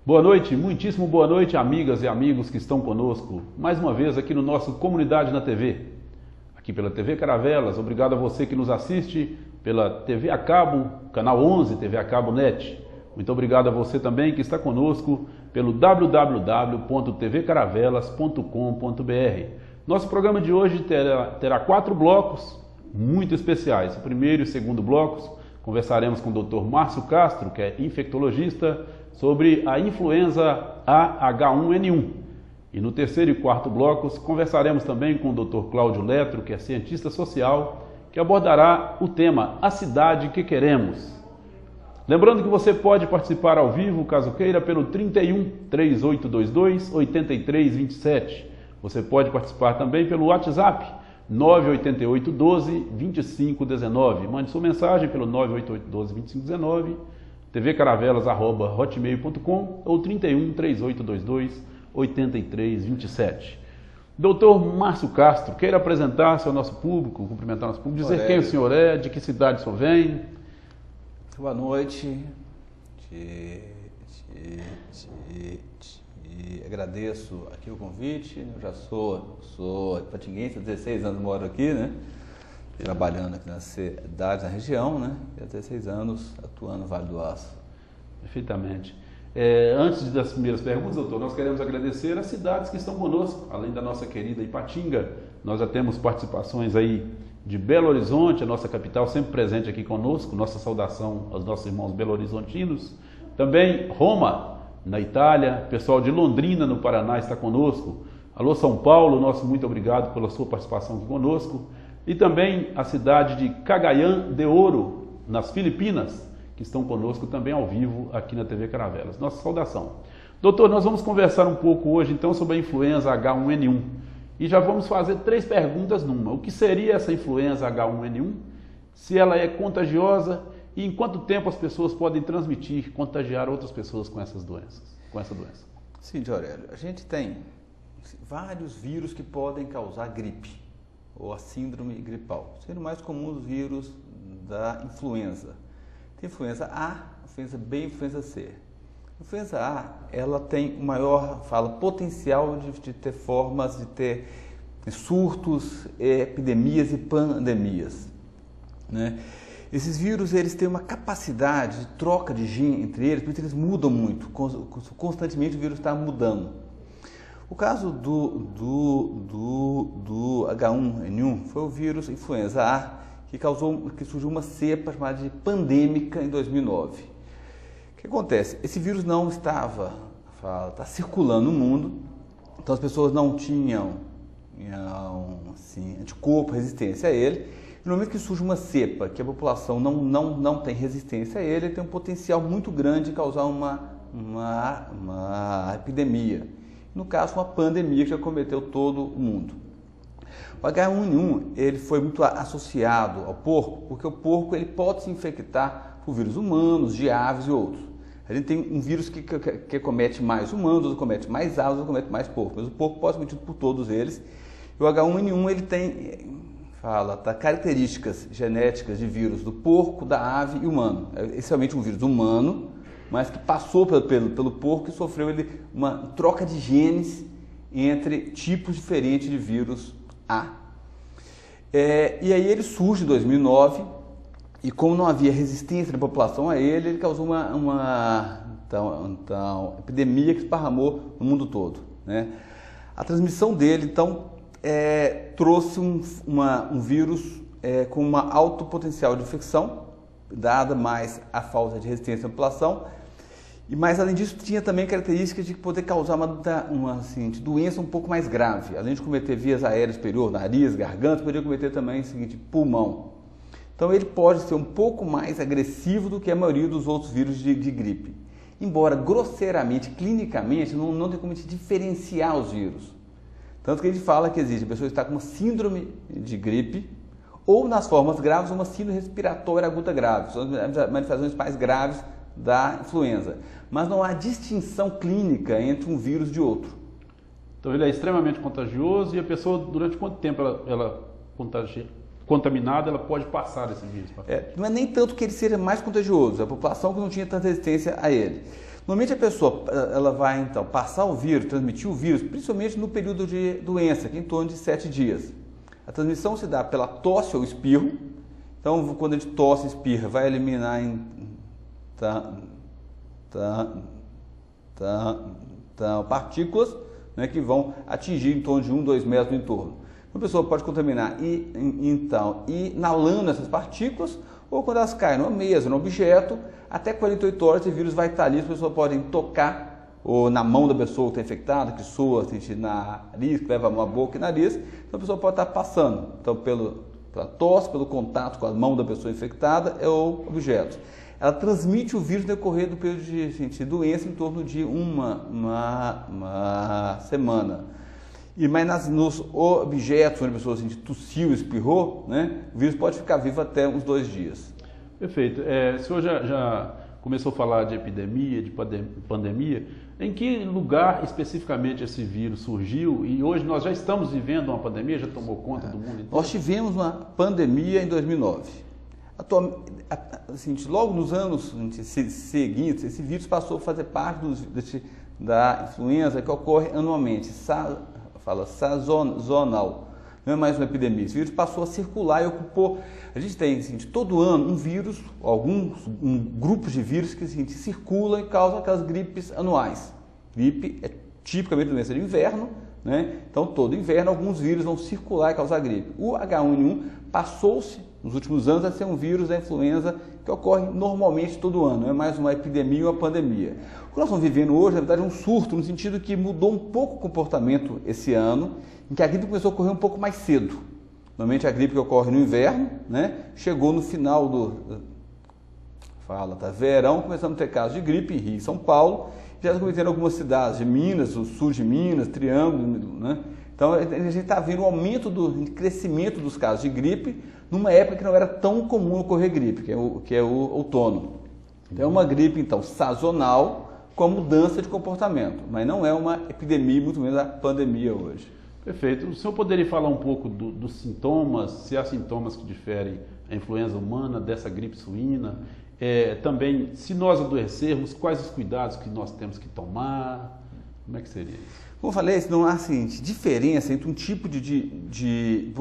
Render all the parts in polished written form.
Boa noite, muitíssimo boa noite, amigas e amigos que estão conosco, mais uma vez aqui no nosso Comunidade na TV, aqui pela TV Caravelas. Obrigado a você que nos assiste pela TV a cabo, canal 11, TV a cabo NET. Muito obrigado a você também que está conosco pelo www.tvcaravelas.com.br. Nosso programa de hoje terá 4 blocos muito especiais. O primeiro e o segundo blocos conversaremos com o Dr. Márcio Castro, que é infectologista, sobre a influenza A/H1N1. E no terceiro e quarto blocos conversaremos também com o Dr. Cláudio Letro, que é cientista social, que abordará o tema A Cidade que Queremos. Lembrando que você pode participar ao vivo, caso queira, pelo 31 3822 8327. Você pode participar também pelo WhatsApp 988 12 2519. Mande sua mensagem pelo 988 12 2519, tvcaravelas@hotmail.com ou 31 3822 8327. Doutor Márcio Castro, queira apresentar-se ao nosso público, cumprimentar nosso público, dizer quem o senhor é, de que cidade o senhor vem. Boa noite, agradeço aqui o convite. Eu já sou ipatinguense, há 16 anos moro aqui, né? Trabalhando aqui nas cidades, na região, né? E há 16 anos atuando no Vale do Aço. Perfeitamente. Antes das primeiras perguntas, doutor, nós queremos agradecer as cidades que estão conosco, além da nossa querida Ipatinga. Nós já temos participações aí de Belo Horizonte, a nossa capital, sempre presente aqui conosco. Nossa saudação aos nossos irmãos belo-horizontinos. Também Roma, na Itália. Pessoal de Londrina, no Paraná, está conosco. Alô, São Paulo, nosso muito obrigado pela sua participação aqui conosco. E também a cidade de Cagayan de Oro, nas Filipinas, que estão conosco também ao vivo aqui na TV Caravelas. Nossa saudação. Doutor, nós vamos conversar um pouco hoje então sobre a influenza H1N1. E já vamos fazer 3 perguntas numa. O que seria essa influenza H1N1? Se ela é contagiosa e em quanto tempo as pessoas podem contagiar outras pessoas com essa doença? Sim, Aurélio, a gente tem vários vírus que podem causar gripe ou a síndrome gripal, sendo mais comum os vírus da influenza. Tem influenza A, influenza B e influenza C. A influenza A, ela tem o maior, potencial de ter formas, de ter surtos, epidemias e pandemias, né? Esses vírus, eles têm uma capacidade de troca de gene entre eles, porque eles mudam muito, constantemente o vírus está mudando. O caso do H1N1 foi o vírus influenza A, que surgiu uma cepa chamada de pandêmica em 2009. O que acontece? Esse vírus não está circulando no mundo, então as pessoas não tinham anticorpo, resistência a ele. No momento que surge uma cepa, que a população não tem resistência a ele, tem um potencial muito grande de causar uma epidemia. No caso, uma pandemia que já acometeu todo o mundo. O H1N1 ele foi muito associado ao porco, porque o porco ele pode se infectar por vírus humanos, de aves e outros. A gente tem um vírus que comete mais humanos, outro comete mais aves, outro comete mais porco, mas o porco pode ser cometido por todos eles. E o H1N1 ele tem características genéticas de vírus do porco, da ave e humano. É essencialmente um vírus humano, mas que passou pelo porco e sofreu uma troca de genes entre tipos diferentes de vírus A. E aí ele surge em 2009 e como não havia resistência da população a ele causou uma epidemia que esparramou no mundo todo, né? A transmissão dele, então, trouxe um vírus com um alto potencial de infecção, dada mais a falta de resistência da população, mas além disso tinha também características de poder causar uma doença um pouco mais grave. Além de cometer vias aéreas superior, nariz, garganta, poderia cometer também pulmão. Então ele pode ser um pouco mais agressivo do que a maioria dos outros vírus de gripe. Embora grosseiramente, clinicamente, não tem como a gente diferenciar os vírus. Tanto que a gente fala que existe a pessoa que está com uma síndrome de gripe ou, nas formas graves, uma síndrome respiratória aguda grave. São as manifestações mais graves da influenza. Mas não há distinção clínica entre um vírus de outro. Então ele é extremamente contagioso e a pessoa, durante quanto tempo ela contaminada, ela pode passar esse vírus para frente. Não é nem tanto que ele seja mais contagioso, é a população que não tinha tanta resistência a ele. Normalmente a pessoa ela vai então passar o vírus, transmitir o vírus, principalmente no período de doença, que é em torno de 7 dias. A transmissão se dá pela tosse ou espirro. Então, quando a gente tosse e espirra, vai eliminar em partículas, né, que vão atingir em torno de 1, 2 metros no entorno. Uma pessoa pode contaminar inalando essas partículas, ou quando elas caem numa mesa, num objeto, até 48 horas o vírus vai estar ali, as pessoas podem tocar ou na mão da pessoa que está infectada, que soa, sente nariz, que leva a boca e nariz, então a pessoa pode estar passando. Então, pela tosse, pelo contato com a mão da pessoa infectada ou objetos. Ela transmite o vírus no decorrer do período de doença em torno de uma semana. Mas nos objetos onde a pessoa tossiu e espirrou, né, o vírus pode ficar vivo até uns 2 dias. Perfeito. O senhor já começou a falar de epidemia, de pandemia. Em que lugar especificamente esse vírus surgiu? E hoje nós já estamos vivendo uma pandemia, já tomou conta do mundo inteiro? Nós tivemos uma pandemia em 2009. Logo nos anos seguintes, esse vírus passou a fazer parte da influenza que ocorre anualmente, sazonal, não é mais uma epidemia. Esse vírus passou a circular e ocupou. A gente tem todo ano um vírus, grupos de vírus que circulam e causam aquelas gripes anuais. Gripe é tipicamente doença de inverno, né? Então todo inverno alguns vírus vão circular e causar gripe. O H1N1 passou-se nos últimos anos a ser um vírus da influenza que ocorre normalmente todo ano, não é mais uma epidemia ou uma pandemia. O que nós estamos vivendo hoje, na verdade, é um surto, no sentido que mudou um pouco o comportamento esse ano, em que a gripe começou a ocorrer um pouco mais cedo. Normalmente a gripe que ocorre no inverno, né, chegou no final do verão, começando a ter casos de gripe em Rio e São Paulo, já está cometendo algumas cidades de Minas, o sul de Minas, Triângulo, né? Então a gente está vendo um aumento do crescimento dos casos de gripe numa época que não era tão comum ocorrer gripe, que é o outono. Então é uma gripe então sazonal com a mudança de comportamento, mas não é uma epidemia, muito menos a pandemia hoje. Perfeito. O senhor poderia falar um pouco dos sintomas, se há sintomas que diferem a influenza humana dessa gripe suína? Também, se nós adoecermos, quais os cuidados que nós temos que tomar? Como é que seria isso? Como eu falei, não há diferença entre um tipo de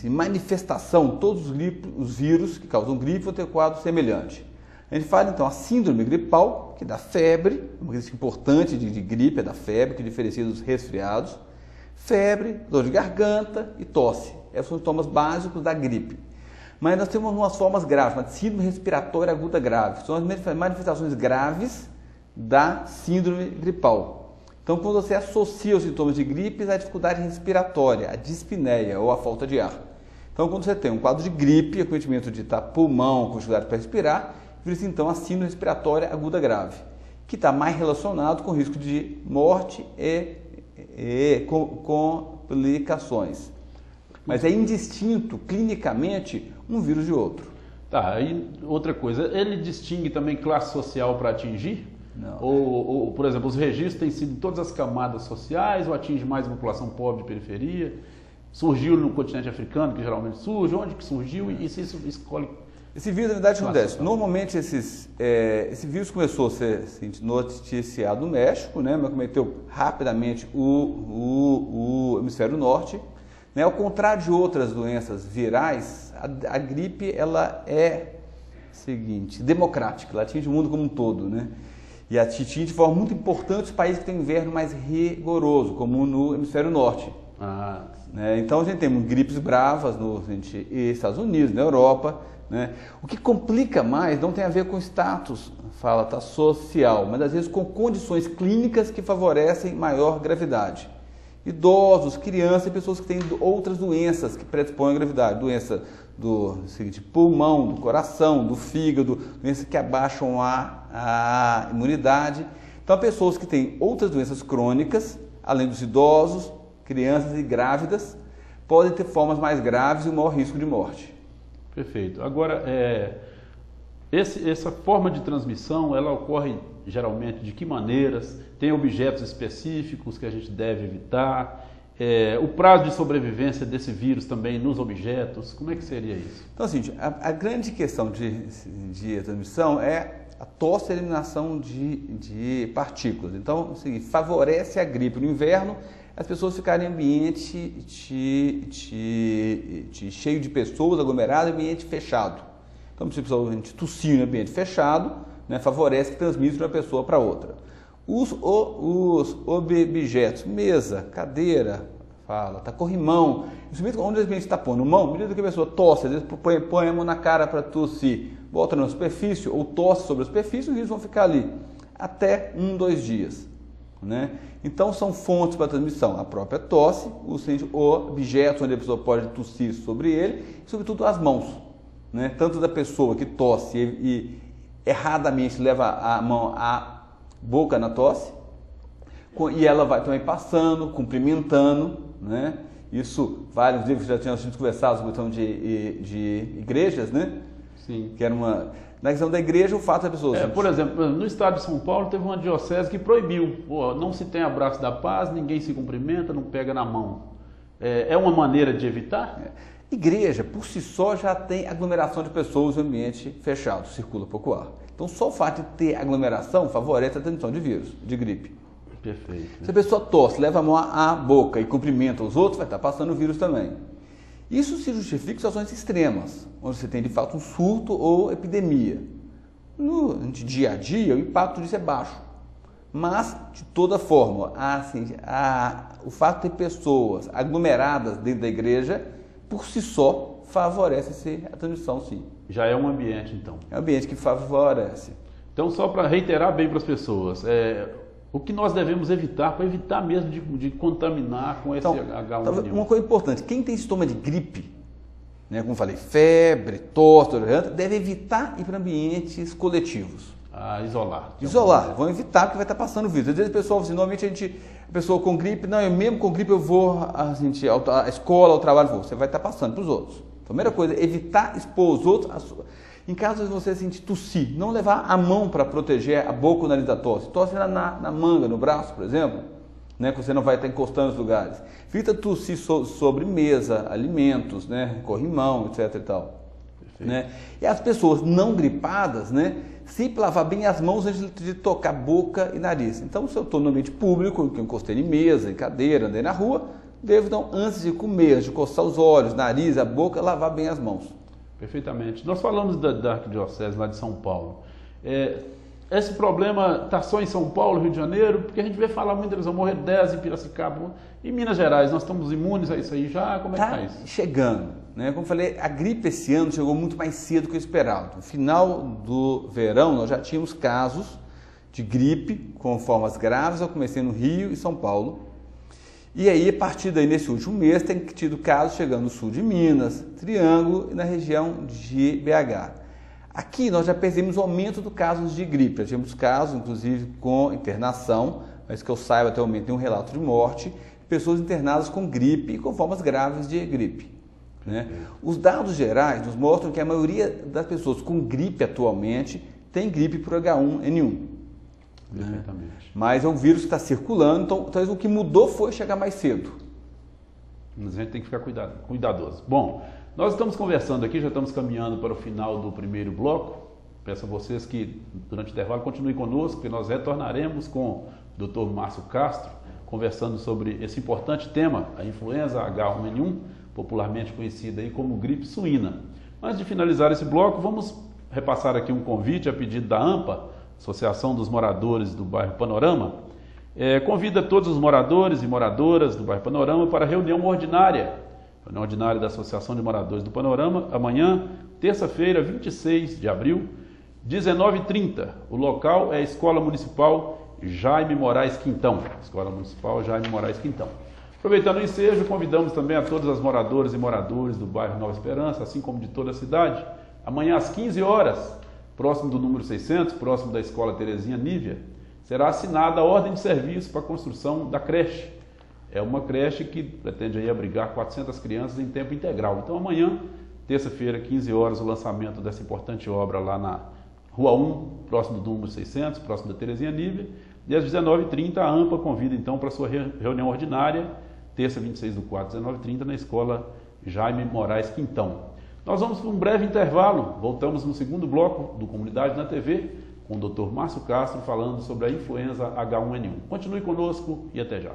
manifestação, todos os vírus que causam gripe vão ter quadro semelhante. A gente fala então a síndrome gripal, que dá febre, uma coisa importante de gripe é da febre, que diferencia dos resfriados. Febre, dor de garganta e tosse. Esses são os sintomas básicos da gripe. Mas nós temos umas formas graves, uma síndrome respiratória aguda grave. São as manifestações graves da síndrome gripal. Então, quando você associa os sintomas de gripe, a dificuldade respiratória, a dispneia ou a falta de ar. Então, quando você tem um quadro de gripe, acometimento de pulmão, com dificuldade para respirar, vira-se então a síndrome respiratória aguda grave, que está mais relacionado com o risco de morte e complicações. Mas é indistinto, clinicamente, um vírus de outro. Tá, aí outra coisa, ele distingue também classe social para atingir? Não. Ou, por exemplo, os registros têm sido em todas as camadas sociais ou atinge mais a população pobre de periferia? Surgiu no continente africano, que geralmente surge, onde que surgiu e se isso escolhe? Esse vírus, na verdade, acontece. Normalmente, esse vírus começou a ser noticiado no México, né, mas cometeu rapidamente o hemisfério norte. Né, ao contrário de outras doenças virais, a gripe ela é democrática, ela atinge o mundo como um todo, né? E atinge de forma muito importante os países que têm inverno mais rigoroso, como no hemisfério norte. Né? Então a gente tem gripes bravas nos Estados Unidos, na Europa. Né? O que complica mais não tem a ver com status, social, mas às vezes com condições clínicas que favorecem maior gravidade. Idosos, crianças e pessoas que têm outras doenças que predispõem à gravidade. Doença do pulmão, do coração, do fígado, doenças que abaixam a imunidade. Então, pessoas que têm outras doenças crônicas, além dos idosos, crianças e grávidas, podem ter formas mais graves e um maior risco de morte. Perfeito. Agora, essa forma de transmissão, ela ocorre geralmente de que maneiras? Tem objetos específicos que a gente deve evitar? O prazo de sobrevivência desse vírus também nos objetos, como é que seria isso? Então, assim, a grande questão de transmissão é a tosse e a eliminação de partículas. Então, assim, favorece a gripe. No inverno, as pessoas ficarem em ambiente cheio de pessoas, aglomerado, ambiente fechado. Então, se a gente tossir em ambiente fechado, né, favorece que transmite de uma pessoa para outra. Os objetos, mesa, cadeira, corrimão, onde a gente está pondo mão, à medida que a pessoa tosse, às vezes põe a mão na cara para tossir, volta na superfície ou tosse sobre a superfície, os vírus vão ficar ali até 2 dias. Né? Então são fontes para transmissão, a própria tosse, os objetos onde a pessoa pode tossir sobre ele e sobretudo as mãos. Né? Tanto da pessoa que tosse e erradamente leva a mão à boca na tosse, e ela vai também passando, cumprimentando, né? Isso, vários livros já tinham sido conversados sobre a questão de igrejas, né? Sim. Que era na questão da igreja, o fato da pessoa... Por exemplo, no estado de São Paulo teve uma diocese que proibiu, não se tem abraço da paz, ninguém se cumprimenta, não pega na mão. É uma maneira de evitar? Igreja, por si só, já tem aglomeração de pessoas em ambiente fechado, circula pouco ar. Então, só o fato de ter aglomeração favorece a transmissão de vírus, de gripe. Perfeito. Se a pessoa tosse, leva a mão à boca e cumprimenta os outros, vai estar passando o vírus também. Isso se justifica em situações extremas, onde você tem de fato um surto ou epidemia. No dia a dia, o impacto disso é baixo. Mas, de toda forma, o fato de ter pessoas aglomeradas dentro da igreja, por si só, favorece a transmissão, sim. Já é um ambiente, então. É um ambiente que favorece. Então, só para reiterar bem para as pessoas, o que nós devemos evitar, para evitar mesmo de contaminar com esse H1N1? Uma coisa importante, quem tem sintoma de gripe, né, como eu falei, febre, tosse, deve evitar ir para ambientes coletivos. Isolar. Vão evitar porque vai estar passando vírus. Às vezes o pessoal assim, normalmente a pessoa com gripe, não, eu mesmo com gripe eu vou à escola, ao trabalho, você vai estar passando para os outros. Então, a primeira coisa é evitar expor os outros. Em caso de você sentir tossir, não levar a mão para proteger a boca ou o nariz da tosse. Tosse na manga, no braço, por exemplo, né, que você não vai estar encostando nos lugares. Evita tossir sobre mesa, alimentos, né, corrimão, etc. e tal. Né? E as pessoas não gripadas, né, sempre lavar bem as mãos antes de tocar boca e nariz. Então, se eu estou no ambiente público, que eu encostei em mesa, em cadeira, andei na rua, devo, então, antes de comer, antes de coçar os olhos, nariz, a boca, lavar bem as mãos. Perfeitamente. Nós falamos da Arquidiocese lá de São Paulo. Esse problema está só em São Paulo, Rio de Janeiro, porque a gente vê falar muito, eles vão morrer 10 em Piracicaba. Em Minas Gerais, nós estamos imunes a isso aí já? Como é que está isso? Chegando. Né? Como eu falei, a gripe esse ano chegou muito mais cedo que o esperado. No final do verão, nós já tínhamos casos de gripe com formas graves. Eu comecei no Rio e São Paulo. E aí, a partir daí, nesse último mês, tem tido casos chegando no sul de Minas, Triângulo e na região de BH. Aqui nós já percebemos o aumento do casos de gripe. Já tínhamos casos, inclusive, com internação, mas que eu saiba até o momento tem um relato de morte, de pessoas internadas com gripe e com formas graves de gripe. Né? Os dados gerais nos mostram que a maioria das pessoas com gripe atualmente tem gripe por H1N1. Perfeitamente. Né? Mas é um vírus que está circulando, então talvez o que mudou foi chegar mais cedo. Mas a gente tem que ficar cuidadoso. Bom, nós estamos conversando aqui, já estamos caminhando para o final do primeiro bloco. Peço a vocês que durante o intervalo continuem conosco, porque nós retornaremos com o Dr. Márcio Castro, conversando sobre esse importante tema, a influenza H1N1, popularmente conhecida aí como gripe suína. Antes de finalizar esse bloco, vamos repassar aqui um convite a pedido da AMPA, Associação dos Moradores do Bairro Panorama, convida todos os moradores e moradoras do Bairro Panorama para a reunião ordinária da Associação de Moradores do Panorama, amanhã, terça-feira, 26 de abril, 19h30. O local é a Escola Municipal Jaime Moraes Quintão. Escola Municipal Jaime Moraes Quintão. Aproveitando o ensejo, convidamos também a todas as moradoras e moradores do bairro Nova Esperança, assim como de toda a cidade, amanhã às 15 horas, próximo do número 600, próximo da Escola Terezinha Nívia, será assinada a ordem de serviço para a construção da creche. É uma creche que pretende aí abrigar 400 crianças em tempo integral. Então amanhã, terça-feira, 15 horas, o lançamento dessa importante obra lá na Rua 1, próximo do número 600, próximo da Terezinha Nívia. E às 19h30 a AMPA convida então para a sua reunião ordinária, terça 26/4, 19h30, na Escola Jaime Moraes Quintão. Nós vamos para um breve intervalo, voltamos no segundo bloco do Comunidade na TV, com o Dr. Márcio Castro falando sobre a influenza H1N1. Continue conosco e até já.